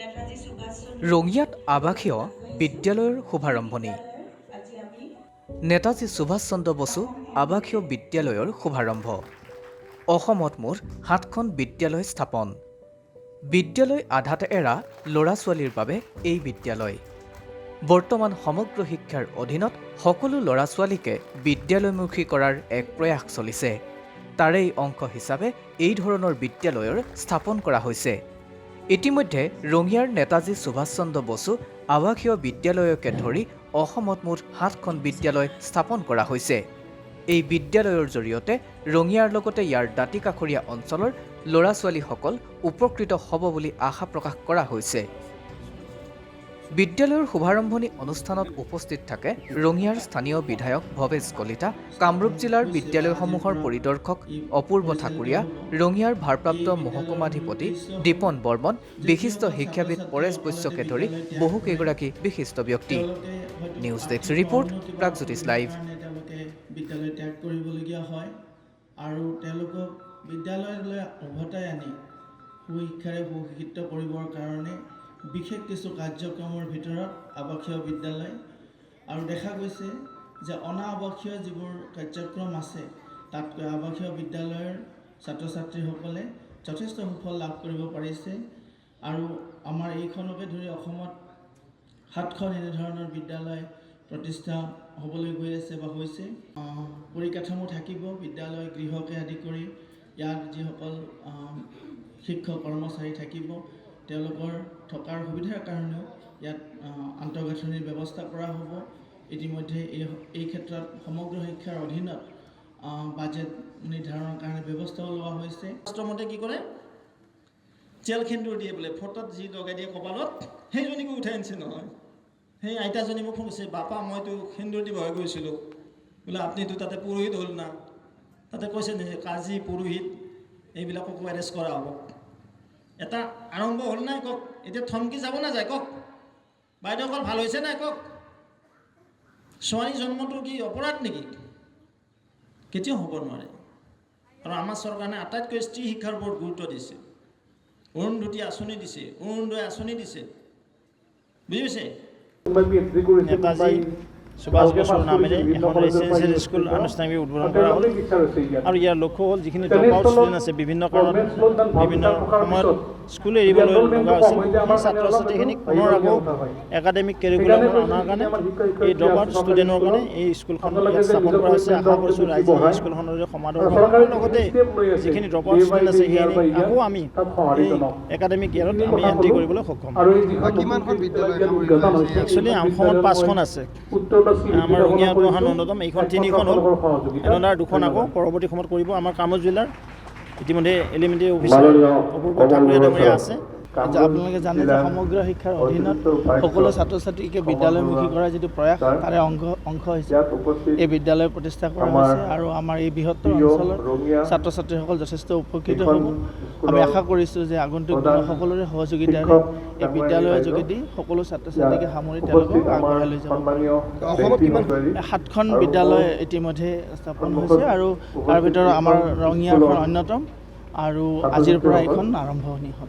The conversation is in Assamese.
ৰঙিয়াত আৱাসীয় বিদ্যালয়ৰ শুভাৰম্ভণি। নেতাজী সুভাষ চন্দ্ৰ বসু আৱাসীয় বিদ্যালয়ৰ শুভাৰম্ভ। অসমত মুঠ 7খন বিদ্যালয় স্থাপন। বিদ্যালয় আধাতে এৰা ল'ৰা ছোৱালীৰ বাবে এই বিদ্যালয়। বৰ্তমান সমগ্ৰ শিক্ষাৰ অধীনত সকলো ল'ৰা ছোৱালীকে বিদ্যালয়মুখী কৰাৰ এক প্ৰয়াস চলিছে। তাৰেই অংশ হিচাপে এই ধৰণৰ বিদ্যালয়ৰ স্থাপন কৰা হৈছে। ইতিমধ্যে ৰঙিয়াৰ নেতাজী সুভাষ চন্দ্ৰ বসু আৱাসীয় বিদ্যালয়কে ধৰি অসমত মুঠ 7খন বিদ্যালয় স্থাপন কৰা হৈছে। এই বিদ্যালয়ৰ জৰিয়তে ৰঙিয়াৰ লগতে ইয়াৰ দাঁতিকাষৰীয়া অঞ্চলৰ ল'ৰা ছোৱালীসকল উপকৃত হ'ব বুলি আশা প্ৰকাশ কৰা হৈছে। বিদ্যালয়ৰ শুভাৰম্ভণি অনুষ্ঠানত উপস্থিত থাকে ৰঙিয়াৰ স্থানীয় বিধায়ক ভৱেশ কলিতা, কামৰূপ জিলাৰ বিদ্যালয়সমূহৰ পৰিদৰ্শক অপূৰ্ব ঠাকুৰীয়া, ৰঙিয়াৰ ভাৰপ্ৰাপ্ত মহকুমাধিপতি দীপন বৰ্মন, বিশিষ্ট শিক্ষাবিদ পৰেশ বৈশ্যকে ধৰি বহুকেইগৰাকী বিশিষ্ট ব্যক্তি। News desk report, Pragjyotish live. বিদ্যালয় ত্যাগ কৰিবলগীয়া হয় আৰু তেওঁলোকক বিদ্যালয়লৈ উভতাই আনি সুশিক্ষাৰে সুশিক্ষিত কৰিবৰ কাৰণে বিশেষ কিছু কাৰ্যক্ৰমৰ ভিতৰত আৱাসীয় বিদ্যালয় আৰু দেখা গৈছে যে অনা আৱাসীয় যিবোৰ কাৰ্যক্ৰম আছে তাতকৈ আৱাসীয় বিদ্যালয়ৰ ছাত্ৰ ছাত্ৰীসকলে যথেষ্ট সুফল লাভ কৰিব পাৰিছে। আৰু আমাৰ এইখনকে ধৰি অসমত 7খন এনেধৰণৰ বিদ্যালয় প্ৰতিষ্ঠা হ'বলৈ গৈ আছে বা হৈছে। পৰিকাঠামো থাকিব, বিদ্যালয় গৃহকে আদি কৰি ইয়াত যিসকল শিক্ষক কৰ্মচাৰী থাকিব তেওঁলোকৰ থকাৰ সুবিধাৰ কাৰণেও ইয়াত আন্তঃগাঁথনিৰ ব্যৱস্থা কৰা হ'ব। ইতিমধ্যে এই ক্ষেত্ৰত সমগ্ৰ শিক্ষাৰ অধীনত বাজেট নিৰ্ধাৰণৰ কাৰণে ব্যৱস্থাও লোৱা হৈছে। ৰাষ্ট্ৰমতে কি কৰে, চেল সেন্দুৰ দিয়ে বোলে, ফটোত যি লগাই দিয়ে কপালত সেইজনীকো উঠাই আনিছে নহয়। সেই আইতাজনী মোক ফোন কৰিছে, বাপা মইতো সেন্দুৰ দিবহে গৈছিলোঁ, বোলে আপুনিতো তাতে পুৰোহিত হ'ল না। তাতে কৈছে যে কাজী পুৰোহিত এইবিলাককো এৰেষ্ট কৰা হ'ব। এটা আৰম্ভ হ'ল নাই কওক, এতিয়া থমকি যাব নাযায় কওক, বাইদেউসকল ভাল হৈছে নাই কওক। ছোৱালী জন্মটো কি অপৰাধ নেকি? কেতিয়াও হ'ব নোৱাৰে। আৰু আমাৰ চৰকাৰে আটাইতকৈ স্ত্ৰী শিক্ষাৰ ওপৰত গুৰুত্ব দিছে। অৰুন্ধতী আঁচনি দিছে, অৰুণোদয় আঁচনি দিছে, বুজি পাইছে। নেতাজী সুভাষ বসুৰ নামেৰে এখন ৰেচিডেঞ্চিয়েল স্কুল আনুষ্ঠানিক উদ্বোধন কৰা হ'ল। আৰু ইয়াৰ লক্ষ্য হ'ল যিখিনি ড্ৰপ আউট ষ্টুডেণ্ট আছে বিভিন্ন কাৰণত বিভিন্ন সময়ত স্কুল এৰিবলৈ লগা হৈছিল, সেই ছাত্ৰ ছাত্ৰীখিনিক পুনৰ আকৌ একাডেমিক কেৰিকুলামত অনাৰ কাৰণে এই ড্ৰপ আউট ষ্টুডেণ্টৰ কাৰণে এই স্কুলখন ইয়াত স্থাপন কৰা হৈছে। আশা কৰিছোঁ ৰাইজে এই স্কুলখনৰ সমাদৰ কৰাৰ লগতে যিখিনি ড্ৰপ আউট ষ্টুডেণ্ট আছে সেইখিনি আকৌ আমি এই একাডেমিক ইয়াৰত আমি এণ্ট্ৰি কৰিবলৈ সক্ষম। একচুৱেলি অসমত 5খন আছে, আমাৰ ৰঙিয়াটো এখন অন্যতম। এইখন 3খন হ'ল, এনেদৰে 2খন আকৌ পৰৱৰ্তী সময়ত কৰিব। আমাৰ কামৰূপ জিলাৰ ইতিমধ্যে এলিমেণ্টাৰী অফিচাৰ অপূৰ্ব ঠাকুৰীয়া ডাঙৰীয়া আছে। আপোনালোকে জানে যে সমগ্ৰ শিক্ষাৰ অধীনত সকলো ছাত্ৰ ছাত্ৰীকে বিদ্যালয়মুখী কৰাৰ যিটো প্ৰয়াস তাৰে অংশ হৈছে এই বিদ্যালয় প্ৰতিষ্ঠা কৰা হৈছে। আৰু আমাৰ এই বৃহত্তৰ অঞ্চলৰ ছাত্ৰ ছাত্ৰীসকল যথেষ্ট উপকৃত হ'ব। আমি আশা কৰিছোঁ যে আগন্তুক সকলোৰে সহযোগিতাৰে এই বিদ্যালয়ৰ যোগেদি সকলো ছাত্ৰ ছাত্ৰীকে সামৰি তেওঁলোকক আগবঢ়াই লৈ যাব। 7খন বিদ্যালয় ইতিমধ্যে স্থাপন হৈছে আৰু তাৰ ভিতৰত আমাৰ ৰঙিয়াখন অন্যতম। আৰু আজিৰ পৰা এইখন আৰম্ভণি হ'ল।